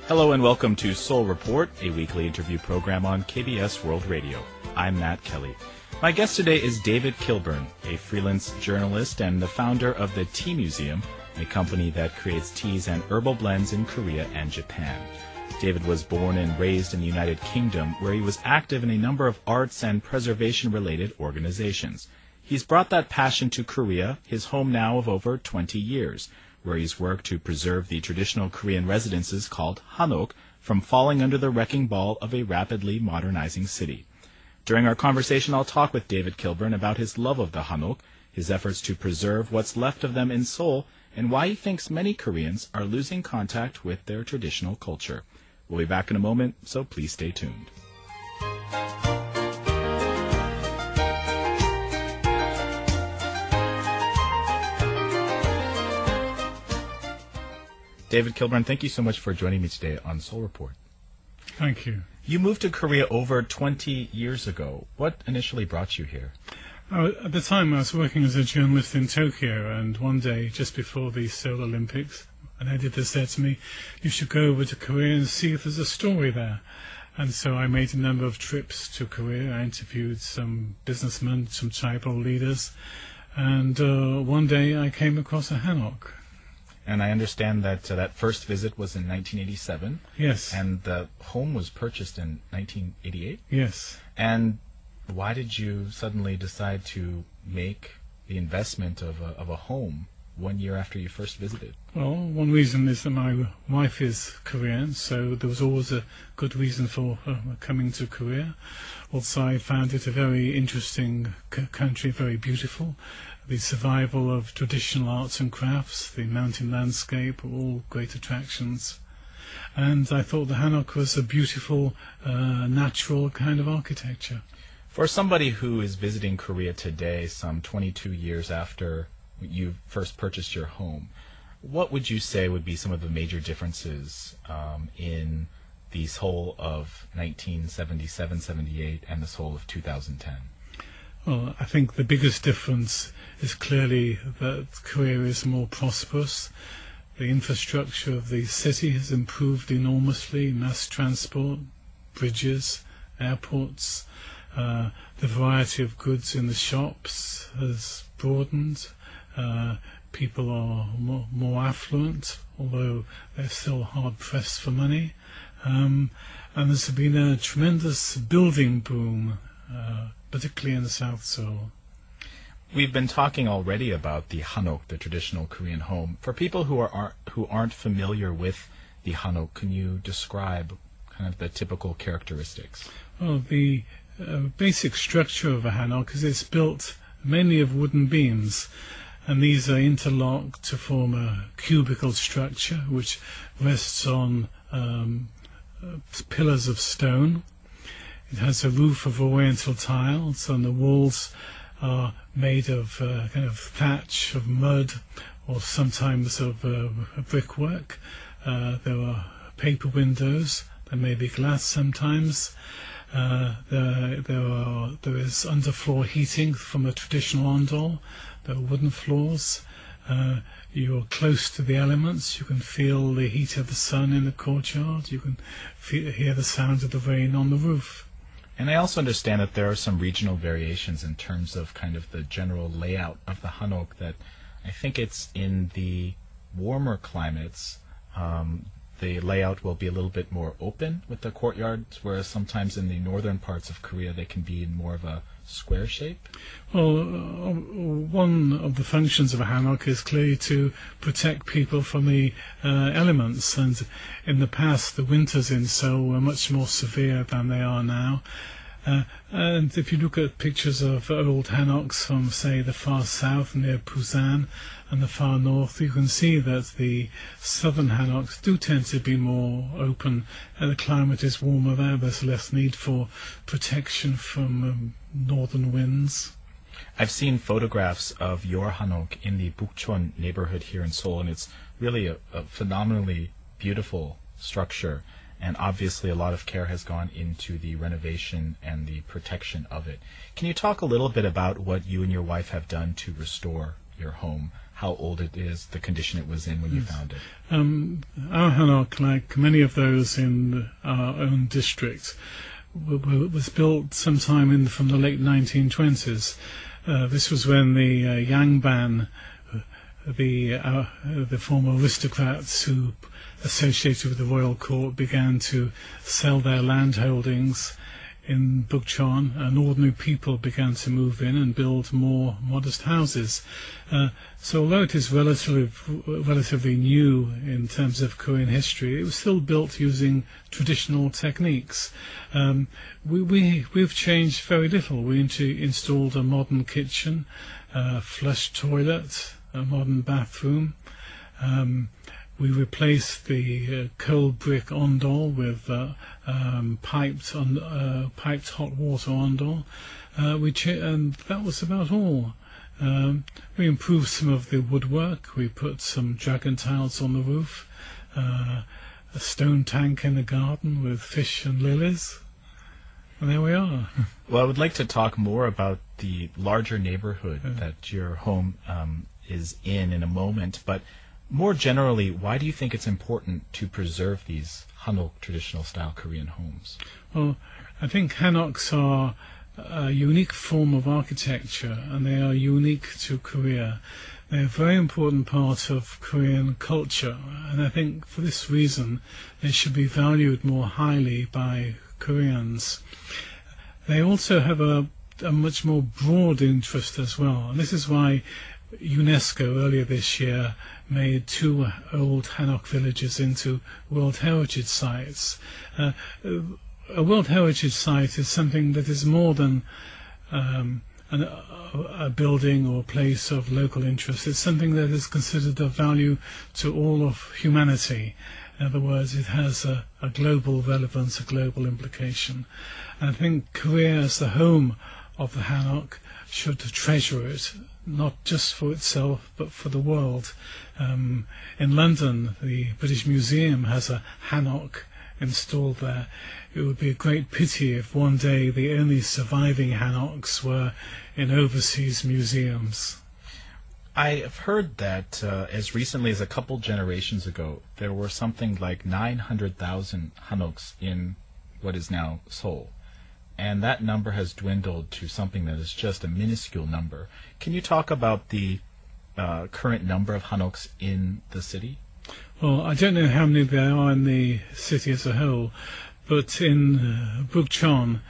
Hello and welcome to Seoul Report, a weekly interview program on KBS World Radio. I'm Matt Kelly. My guest today is David Kilburn, a freelance journalist and the founder of the Tea Museum, a company that creates teas and herbal blends in Korea and Japan. David was born and raised in the United Kingdom, where he was active in a number of arts and preservation-related organizations. He's brought that passion to Korea, his home now of over 20 years, where he's worked to preserve the traditional Korean residences called Hanok from falling under the wrecking ball of a rapidly modernizing city. During our conversation, I'll talk with David Kilburn about his love of the Hanok, his efforts to preserve what's left of them in Seoul, and why he thinks many Koreans are losing contact with their traditional culture. We'll be back in a moment, so please stay tuned. David Kilburn, thank you so much for joining me today on Seoul Report. Thank you. You moved to Korea over 20 years ago. What initially brought you here? At the time, I was working as a journalist in Tokyo, and one day, just before the Seoul Olympics, an editor said to me, "You should go over to Korea and see if there's a story there." And so I made a number of trips to Korea. I interviewed some businessmen, some tribal leaders, and one day I came across a Hanok. And I understand that that first visit was in 1987. Yes. And the home was purchased in 1988? Yes. And why did you suddenly decide to make the investment of a home 1 year after you first visited? Well, one reason is that my wife is Korean, so there was always a good reason for coming to Korea. Also, I found it a very interesting country, very beautiful. The survival of traditional arts and crafts, the mountain landscape, are all great attractions. And I thought the Hanok was a beautiful, natural kind of architecture. For somebody who is visiting Korea today, some 22 years after you first purchased your home, what would you say would be some of the major differences in the Seoul of 1977-78 and the Seoul of 2010? Well, I think the biggest difference is clearly that Korea is more prosperous. The infrastructure of the city has improved enormously, mass transport, bridges, airports. The variety of goods in the shops has broadened. People are more affluent, although they're still hard-pressed for money. And there's been a tremendous building boom, particularly in the South Seoul. We've been talking already about the Hanok, the traditional Korean home. For people who aren't familiar with the Hanok, can you describe kind of the typical characteristics? Well, the basic structure of a Hanok is it's built mainly of wooden beams, and these are interlocked to form a cubical structure which rests on pillars of stone. It has a roof of oriental tiles, and the walls are made of kind of thatch of mud or sometimes of brickwork. There are paper windows. There may be glass sometimes. There is underfloor heating from a traditional ondol. There are wooden floors. You're close to the elements. You can feel the heat of the sun in the courtyard. You can hear the sound of the rain on the roof. And I also understand that there are some regional variations in terms of kind of the general layout of the Hanok, that I think it's in the warmer climates, the layout will be a little bit more open with the courtyards, whereas sometimes in the northern parts of Korea they can be in more of a square shape? Well, one of the functions of a Hanok is clearly to protect people from the elements, and in the past the winters in Seoul were much more severe than they are now. And if you look at pictures of old Hanoks from, say, the far south near Busan and the far north, you can see that the southern Hanoks do tend to be more open. The climate is warmer there. There's less need for protection from northern winds. I've seen photographs of your Hanok in the Bukchon neighborhood here in Seoul, and it's really a phenomenally beautiful structure. And obviously a lot of care has gone into the renovation and the protection of it. Can you talk a little bit about what you and your wife have done to restore your home, how old it is, the condition it was in when you found it. Our Hanok, like many of those in our own district, was built sometime from the late 1920s. This was when the Yangban, the former aristocrats who associated with the royal court, began to sell their land holdings in Bukchon, and ordinary people began to move in and build more modest houses. So although it is relatively new in terms of Korean history, it was still built using traditional techniques. We've changed very little. We installed a modern kitchen, a flush toilet, a modern bathroom. We replaced the coal brick ondol with piped hot water ondol. And that was about all. We improved some of the woodwork. We put some dragon tiles on the roof, a stone tank in the garden with fish and lilies. And there we are. Well, I would like to talk more about the larger neighborhood that your home is in a moment, but more generally, why do you think it's important to preserve these Hanok traditional-style Korean homes? Well, I think Hanoks are a unique form of architecture, and they are unique to Korea. They're a very important part of Korean culture, and I think for this reason they should be valued more highly by Koreans. They also have a much more broad interest as well, and this is why UNESCO earlier this year made 2 old Hanok villages into World Heritage Sites. A World Heritage Site is something that is more than a building or place of local interest. It's something that is considered of value to all of humanity. In other words, it has a global relevance, a global implication. And I think Korea, as the home of the Hanok, should treasure it, not just for itself, but for the world. In London, the British Museum has a Hanok installed there. It would be a great pity if one day the only surviving Hanoks were in overseas museums. I have heard that as recently as a couple generations ago, there were something like 900,000 Hanoks in what is now Seoul. And that number has dwindled to something that is just a minuscule number. Can you talk about the current number of Hanoks in the city? Well, I don't know how many there are in the city as a whole, but in Bukchon,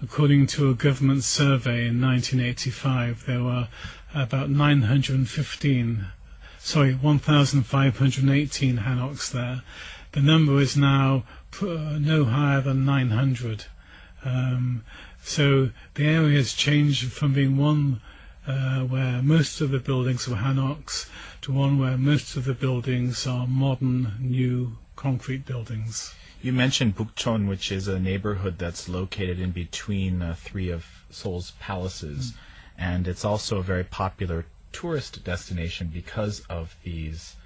according to a government survey in 1985, there were about 1,518 Hanoks there. The number is now no higher than 900. So the area has changed from being one where most of the buildings were Hanoks to one where most of the buildings are modern, new concrete buildings. You mentioned Bukchon, which is a neighborhood that's located in between 3 of Seoul's palaces, and it's also a very popular tourist destination because of these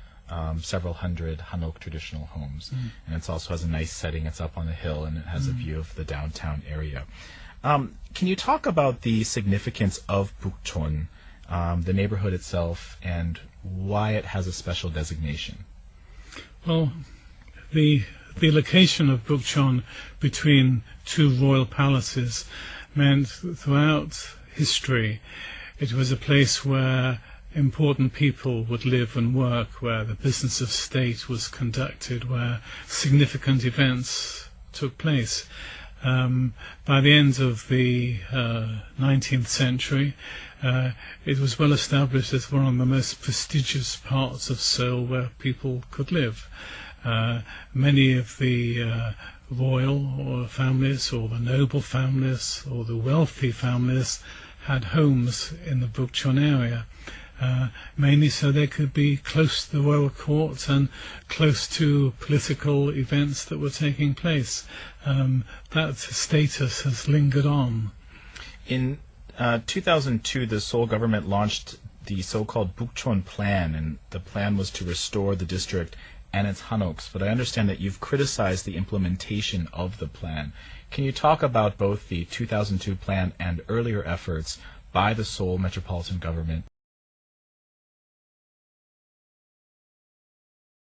several hundred Hanok traditional homes. And it also has a nice setting. It's up on a hill, and it has a view of the downtown area. Can you talk about the significance of Bukchon, the neighborhood itself, and why it has a special designation? Well, the location of Bukchon between 2 royal palaces meant throughout history it was a place where important people would live and work, where the business of state was conducted, where significant events took place. By the end of the 19th century, it was well established as one of the most prestigious parts of Seoul where people could live. Many of the royal families, or the noble families, or the wealthy families had homes in the Bukchon area. Mainly so they could be close to the royal court and close to political events that were taking place. That status has lingered on. In 2002, the Seoul government launched the so-called Bukchon Plan, and the plan was to restore the district and its Hanoks. But I understand that you've criticized the implementation of the plan. Can you talk about both the 2002 plan and earlier efforts by the Seoul metropolitan government